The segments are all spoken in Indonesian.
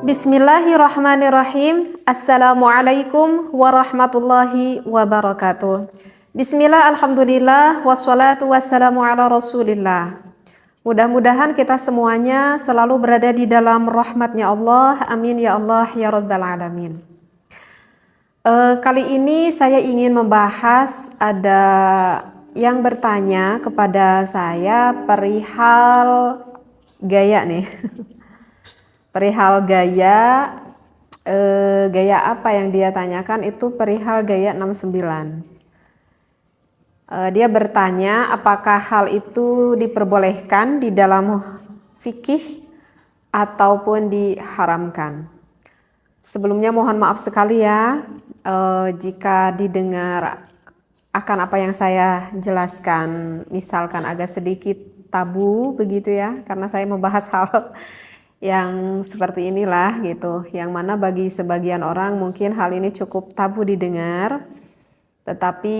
Bismillahirrahmanirrahim. Assalamualaikum warahmatullahi wabarakatuh. Bismillah, alhamdulillah, wassalatu wassalamu ala rasulillah. Mudah-mudahan kita semuanya selalu berada di dalam rahmatnya Allah. Amin ya Allah ya rabbal alamin. Kali ini saya ingin membahas, ada yang bertanya kepada saya perihal gaya nih. Perihal gaya, gaya apa yang dia tanyakan itu perihal gaya 69. Dia bertanya apakah hal itu diperbolehkan di dalam fikih ataupun diharamkan. Sebelumnya mohon maaf sekali ya jika didengar akan apa yang saya jelaskan misalkan agak sedikit tabu begitu ya, karena saya membahas hal yang seperti inilah gitu, yang mana bagi sebagian orang mungkin hal ini cukup tabu didengar, tetapi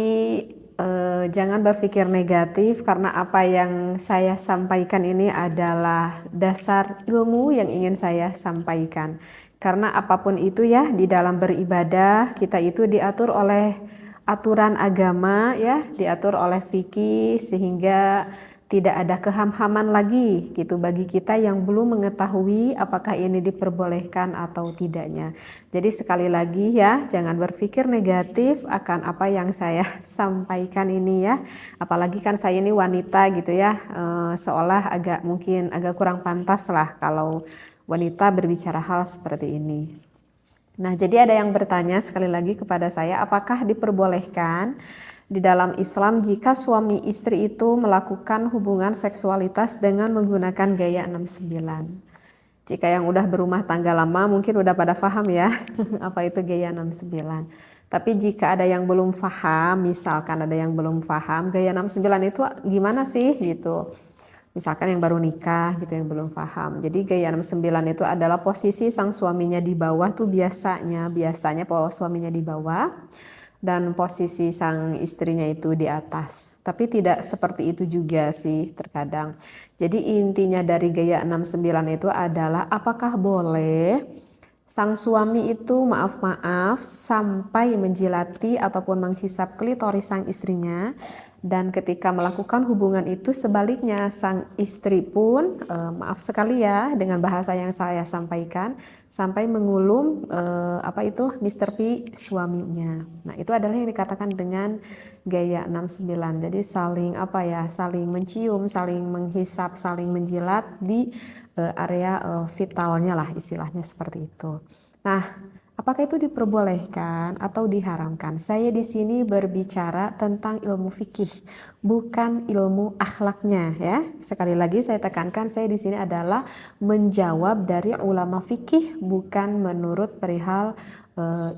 jangan berpikir negatif karena apa yang saya sampaikan ini adalah dasar ilmu yang ingin saya sampaikan. Karena apapun itu ya, di dalam beribadah kita itu diatur oleh aturan agama ya, diatur oleh fikih, sehingga tidak ada kehamhaman lagi gitu bagi kita yang belum mengetahui apakah ini diperbolehkan atau tidaknya. Jadi sekali lagi ya, jangan berpikir negatif akan apa yang saya sampaikan ini ya. Apalagi kan saya ini wanita gitu ya, seolah mungkin agak kurang pantas lah kalau wanita berbicara hal seperti ini. Nah, jadi ada yang bertanya sekali lagi kepada saya, apakah diperbolehkan di dalam Islam jika suami istri itu melakukan hubungan seksualitas dengan menggunakan gaya 69. Jika yang udah berumah tangga lama mungkin udah pada paham ya apa itu gaya 69. Tapi jika ada yang belum paham, misalkan ada yang belum paham gaya 69 itu gimana sih gitu. Misalkan yang baru nikah gitu yang belum paham. Jadi gaya 69 itu adalah posisi sang suaminya di bawah tuh biasanya bahwa suaminya di bawah dan posisi sang istrinya itu di atas. Tapi tidak seperti itu juga sih terkadang. Jadi intinya dari gaya 69 itu adalah apakah boleh sang suami itu maaf sampai menjilati ataupun menghisap klitoris sang istrinya, dan ketika melakukan hubungan itu sebaliknya sang istri pun maaf sekali ya dengan bahasa yang saya sampaikan sampai mengulum Mr. P suaminya. Nah, itu adalah yang dikatakan dengan gaya 69. Jadi saling mencium, saling menghisap, saling menjilat di area vitalnya lah istilahnya seperti itu. Nah, apakah itu diperbolehkan atau diharamkan? Saya di sini berbicara tentang ilmu fikih, bukan ilmu akhlaknya ya. Sekali lagi saya tekankan, saya di sini adalah menjawab dari ulama fikih, bukan menurut perihal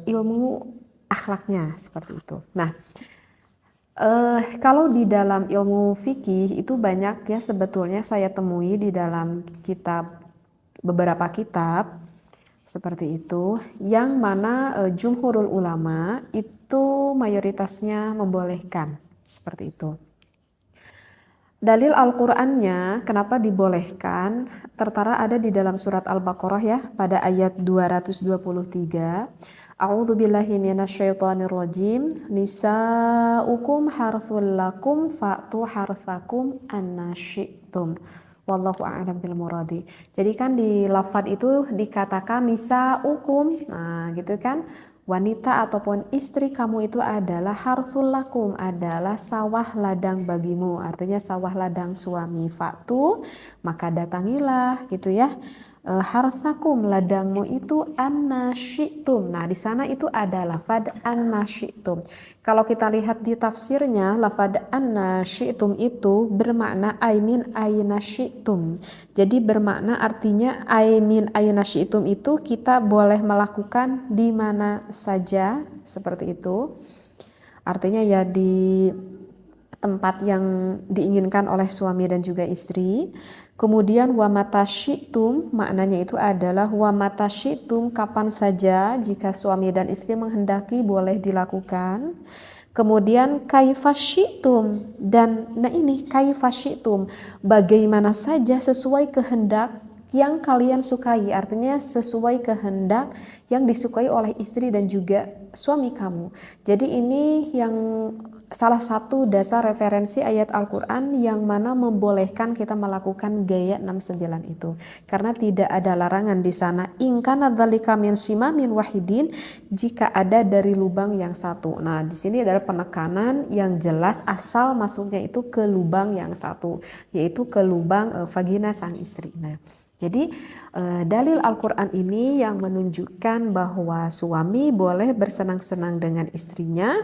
ilmu akhlaknya seperti itu. Nah, kalau di dalam ilmu fikih itu banyak ya sebetulnya saya temui di dalam beberapa kitab seperti itu, yang mana jumhurul ulama itu mayoritasnya membolehkan seperti itu. Dalil Al-Qur'annya kenapa dibolehkan tertera ada di dalam surat Al-Baqarah ya, pada ayat 223. A'udzu billahi minasyaitonir rajim. Nisa'ukum harthul lakum fa'tu harthakum anna syi'tum. Wallahu a'lam bil muradi. Jadi kan di lafaz itu dikatakan nisa'ukum. Nah, gitu kan. Wanita ataupun istri kamu itu adalah harthul lakum, adalah sawah ladang bagimu. Artinya sawah ladang suami. Fa'tu, maka datangilah gitu ya. Harthakum, ladangmu itu anna syi'tum. Nah, di sana itu ada lafad anna syi'tum. Kalau kita lihat di tafsirnya, lafad anna syi'tum itu bermakna aimin aina syi'tum. Jadi bermakna artinya aimin aina syi'tum itu kita boleh melakukan di mana saja seperti itu. Artinya ya di tempat yang diinginkan oleh suami dan juga istri. Kemudian wa mata syi'tum, maknanya itu adalah wa mata syi'tum, kapan saja jika suami dan istri menghendaki boleh dilakukan. Kemudian kaifa syi'tum, dan nah ini kaifa syi'tum, bagaimana saja sesuai kehendak yang kalian sukai, artinya sesuai kehendak yang disukai oleh istri dan juga suami kamu. Jadi ini yang salah satu dasar referensi ayat Al-Quran yang mana membolehkan kita melakukan gaya 69 itu, karena tidak ada larangan di sana. In kana dzalika min simamin wahidin, jika ada dari lubang yang satu. Nah, di sini adalah penekanan yang jelas asal masuknya itu ke lubang yang satu, yaitu ke lubang vagina sang istri. Nah, jadi dalil Al-Quran ini yang menunjukkan bahwa suami boleh bersenang-senang dengan istrinya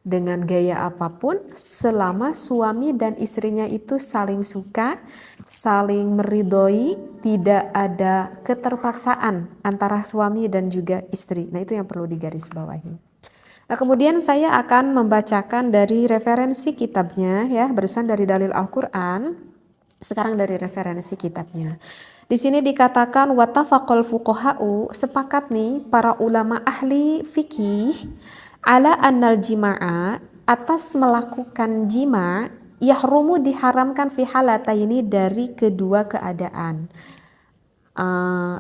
dengan gaya apapun selama suami dan istrinya itu saling suka, saling meridhoi, tidak ada keterpaksaan antara suami dan juga istri. Nah, itu yang perlu digarisbawahi. Nah, kemudian saya akan membacakan dari referensi kitabnya ya, barusan dari dalil Al-Quran, sekarang dari referensi kitabnya. Di sini dikatakan wattafaqal fuqaha'u, sepakat nih para ulama ahli fikih ala annal jima'a, atas melakukan jima, yahrumu diharamkan fi halataini, dari kedua keadaan.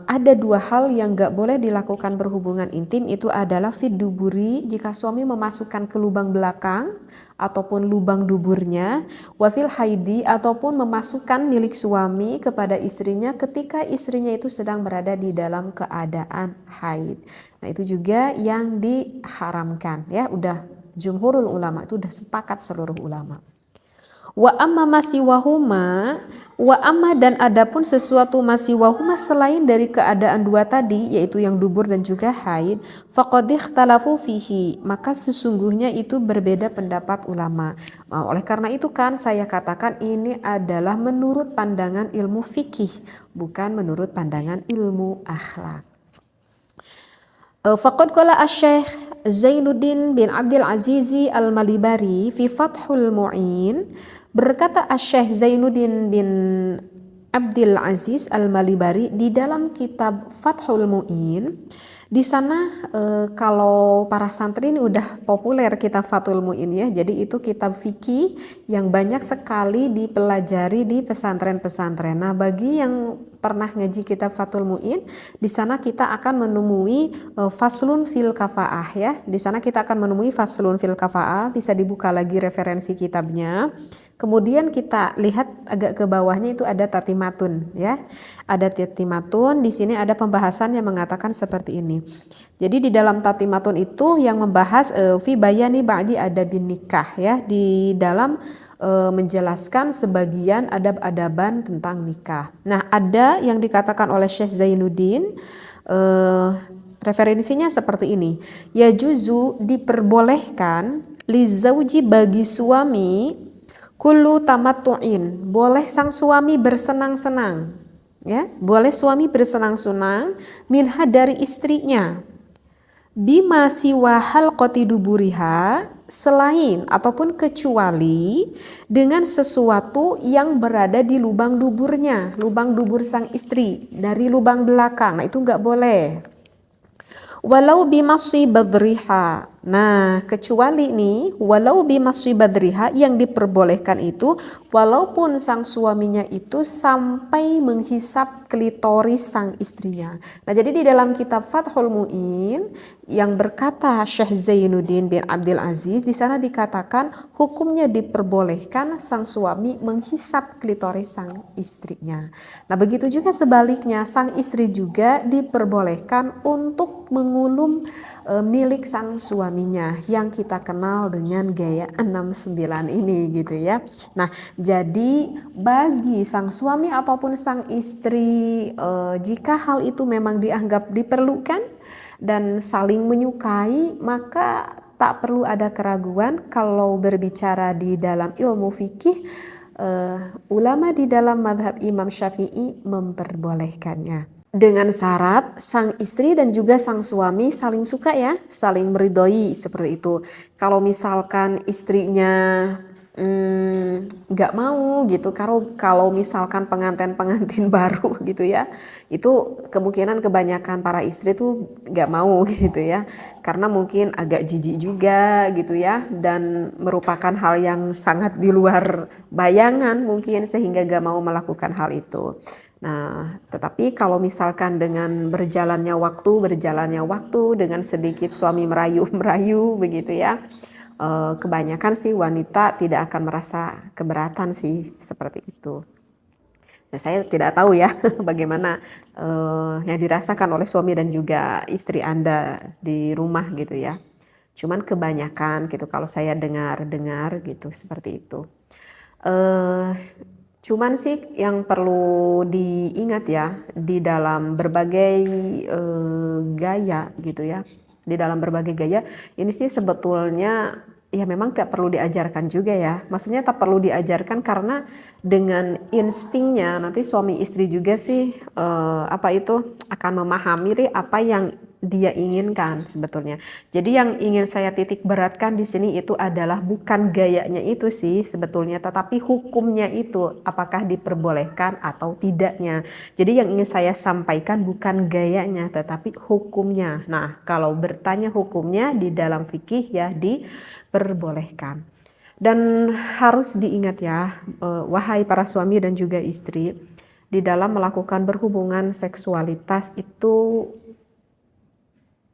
Ada dua hal yang gak boleh dilakukan berhubungan intim, itu adalah fid duburi, jika suami memasukkan ke lubang belakang ataupun lubang duburnya, wafil haidi, ataupun memasukkan milik suami kepada istrinya ketika istrinya itu sedang berada di dalam keadaan haid. Nah, itu juga yang diharamkan ya, udah jumhurul ulama, itu udah sepakat seluruh ulama. Wa amma masiwahuma, wa amma dan adapun sesuatu masiwahuma selain dari keadaan dua tadi, yaitu yang dubur dan juga haid, faqad ikhtalafu fihi, maka sesungguhnya itu berbeda pendapat ulama. Oleh karena itu kan saya katakan ini adalah menurut pandangan ilmu fikih, bukan menurut pandangan ilmu akhlak. Faqad qala asy-Syaikh Zainuddin bin Abdul Aziz Al-Malibari fi Fathul Mu'in, berkata asy-Syaikh Zainuddin bin Abdul Aziz Al-Malibari di dalam kitab Fathul Mu'in. Di sana kalau para santri ini udah populer kitab Fathul Mu'in ya. Jadi itu kitab fikih yang banyak sekali dipelajari di pesantren-pesantren. Nah, bagi yang pernah ngaji kitab Fathul Mu'in, di sana kita akan menemui faslun fil kafaah ya. Di sana kita akan menemui faslun fil kafaah, bisa dibuka lagi referensi kitabnya. Kemudian kita lihat agak ke bawahnya itu ada tatimatun ya. Ada tatimatun, di sini ada pembahasan yang mengatakan seperti ini. Jadi di dalam tatimatun itu yang membahas fi bayani ba'di adabin nikah ya, di dalam menjelaskan sebagian adab-adaban tentang nikah. Nah, ada yang dikatakan oleh Syekh Zainuddin, referensinya seperti ini. Ya juzu, diperbolehkan li zauji, bagi suami, kullu tamattu'in, boleh sang suami bersenang-senang ya, boleh suami bersenang-senang minha, dari istrinya, bima siwa halqati duburiha, selain ataupun kecuali dengan sesuatu yang berada di lubang duburnya, lubang dubur sang istri, dari lubang belakang. Nah, itu nggak boleh. Walau bimasyi badriha, nah kecuali nih walau bimasyi badriha, yang diperbolehkan itu walaupun sang suaminya itu sampai menghisap klitoris sang istrinya. Nah, jadi di dalam kitab Fathul Mu'in yang berkata Syekh Zainuddin bin Abdul Aziz, di sana dikatakan hukumnya diperbolehkan sang suami menghisap klitoris sang istrinya. Nah, begitu juga sebaliknya, sang istri juga diperbolehkan untuk mengulum milik sang suaminya yang kita kenal dengan gaya 69 ini gitu ya. Nah, jadi bagi sang suami ataupun sang istri, jika hal itu memang dianggap diperlukan dan saling menyukai, maka tak perlu ada keraguan kalau berbicara di dalam ilmu fikih, ulama di dalam mazhab Imam Syafi'i memperbolehkannya. Dengan syarat sang istri dan juga sang suami saling suka ya, saling meridhoi seperti itu. Kalau misalkan istrinya nggak mau gitu, kalau misalkan pengantin baru gitu ya, itu kemungkinan kebanyakan para istri tuh nggak mau gitu ya, karena mungkin agak jijik juga gitu ya, dan merupakan hal yang sangat di luar bayangan mungkin, sehingga nggak mau melakukan hal itu. Nah, tetapi kalau misalkan dengan berjalannya waktu dengan sedikit suami merayu-merayu begitu ya, kebanyakan sih wanita tidak akan merasa keberatan sih seperti itu. Nah, saya tidak tahu ya bagaimana yang dirasakan oleh suami dan juga istri Anda di rumah gitu ya. Cuman kebanyakan gitu kalau saya dengar-dengar gitu seperti itu. Eh, Cuman sih yang perlu diingat ya di dalam berbagai gaya gitu ya. Di dalam berbagai gaya ini sih sebetulnya ya memang tidak perlu diajarkan juga ya. Maksudnya tak perlu diajarkan karena dengan instingnya nanti suami istri juga sih apa itu akan memahami apa yang dia inginkan sebetulnya. Jadi yang ingin saya titik beratkan di sini itu adalah bukan gayanya itu sih sebetulnya, tetapi hukumnya itu apakah diperbolehkan atau tidaknya. Jadi yang ingin saya sampaikan bukan gayanya, tetapi hukumnya. Nah, kalau bertanya hukumnya di dalam fikih ya diperbolehkan. Dan harus diingat ya, wahai para suami dan juga istri, di dalam melakukan berhubungan seksualitas itu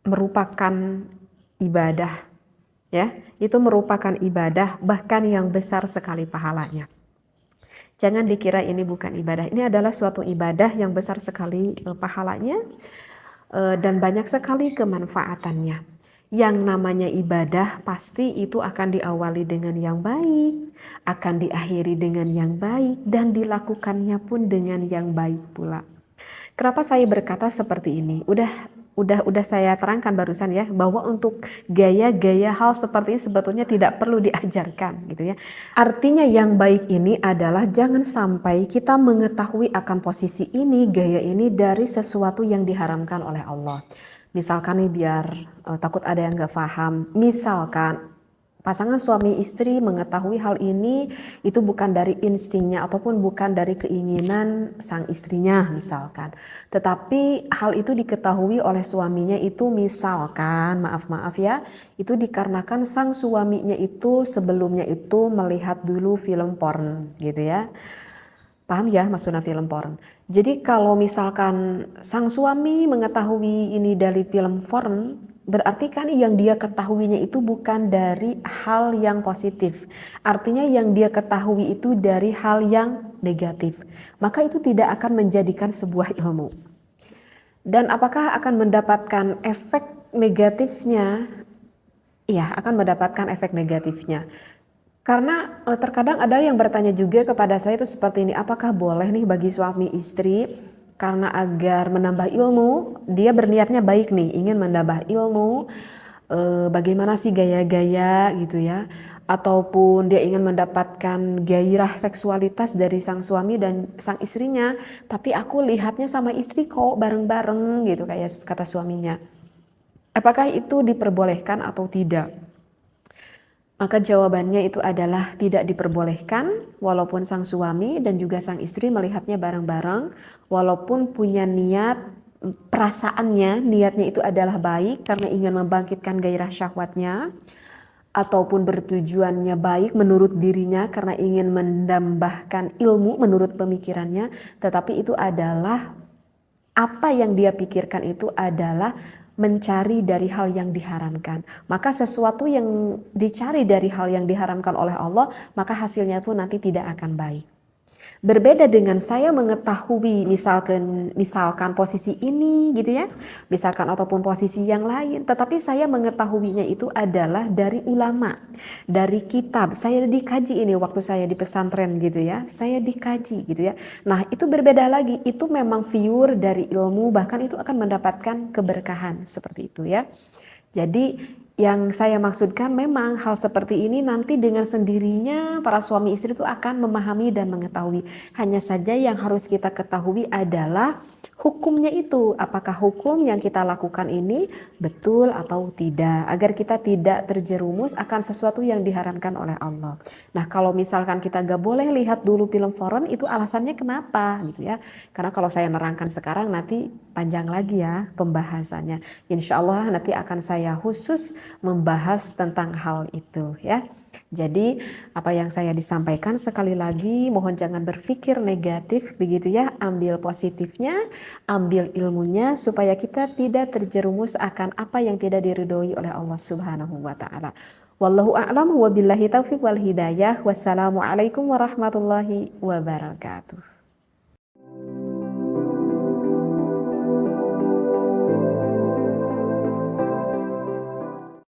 merupakan ibadah ya, itu merupakan ibadah bahkan yang besar sekali pahalanya. Jangan dikira ini bukan ibadah, ini adalah suatu ibadah yang besar sekali pahalanya dan banyak sekali kemanfaatannya. Yang namanya ibadah pasti itu akan diawali dengan yang baik, akan diakhiri dengan yang baik dan dilakukannya pun dengan yang baik pula. Kenapa saya berkata seperti ini? Udah saya terangkan barusan ya bahwa untuk gaya-gaya hal seperti ini sebetulnya tidak perlu diajarkan gitu ya. Artinya yang baik ini adalah jangan sampai kita mengetahui akan posisi ini, gaya ini dari sesuatu yang diharamkan oleh Allah. Misalkan nih biar takut ada yang gak paham. Misalkan pasangan suami istri mengetahui hal ini itu bukan dari instingnya ataupun bukan dari keinginan sang istrinya misalkan. Tetapi hal itu diketahui oleh suaminya itu misalkan, maaf ya, itu dikarenakan sang suaminya itu sebelumnya itu melihat dulu film porn gitu ya. Paham ya maksudnya film porn. Jadi kalau misalkan sang suami mengetahui ini dari film porn, berarti kan yang dia ketahuinya itu bukan dari hal yang positif. Artinya yang dia ketahui itu dari hal yang negatif. Maka itu tidak akan menjadikan sebuah ilmu. Dan apakah akan mendapatkan efek negatifnya? Iya, akan mendapatkan efek negatifnya. Karena terkadang ada yang bertanya juga kepada saya itu seperti ini, apakah boleh nih bagi suami istri karena agar menambah ilmu, dia berniatnya baik nih, ingin menambah ilmu, bagaimana sih gaya-gaya gitu ya, ataupun dia ingin mendapatkan gairah seksualitas dari sang suami dan sang istrinya, tapi aku lihatnya sama istri kok bareng-bareng gitu kayak kata suaminya. Apakah itu diperbolehkan atau tidak? Maka jawabannya itu adalah tidak diperbolehkan walaupun sang suami dan juga sang istri melihatnya bareng-bareng, walaupun punya niat, perasaannya, niatnya itu adalah baik karena ingin membangkitkan gairah syahwatnya, ataupun bertujuannya baik menurut dirinya karena ingin menambahkan ilmu menurut pemikirannya, tetapi itu adalah apa yang dia pikirkan itu adalah mencari dari hal yang diharamkan. Maka sesuatu yang dicari dari hal yang diharamkan oleh Allah, maka hasilnya pun nanti tidak akan baik. Berbeda dengan saya mengetahui misalkan posisi ini gitu ya, misalkan ataupun posisi yang lain, tetapi saya mengetahuinya itu adalah dari ulama, dari kitab. Saya dikaji ini waktu saya di pesantren gitu ya, saya dikaji gitu ya. Nah itu berbeda lagi, itu memang pure dari ilmu, bahkan itu akan mendapatkan keberkahan seperti itu ya. Jadi yang saya maksudkan memang hal seperti ini nanti dengan sendirinya para suami istri itu akan memahami dan mengetahui. Hanya saja yang harus kita ketahui adalah hukumnya itu. Apakah hukum yang kita lakukan ini betul atau tidak. Agar kita tidak terjerumus akan sesuatu yang diharamkan oleh Allah. Nah kalau misalkan kita gak boleh lihat dulu film foreign itu alasannya kenapa gitu ya. Karena kalau saya nerangkan sekarang nanti panjang lagi ya pembahasannya. Insya Allah nanti akan saya khusus membahas tentang hal itu ya. Jadi apa yang saya disampaikan sekali lagi, mohon jangan berpikir negatif begitu ya, ambil positifnya, ambil ilmunya supaya kita tidak terjerumus akan apa yang tidak diridhoi oleh Allah Subhanahu wa taala. Wallahu a'lam wa billahi taufiq wal hidayah. Wassalamualaikum warahmatullahi wabarakatuh.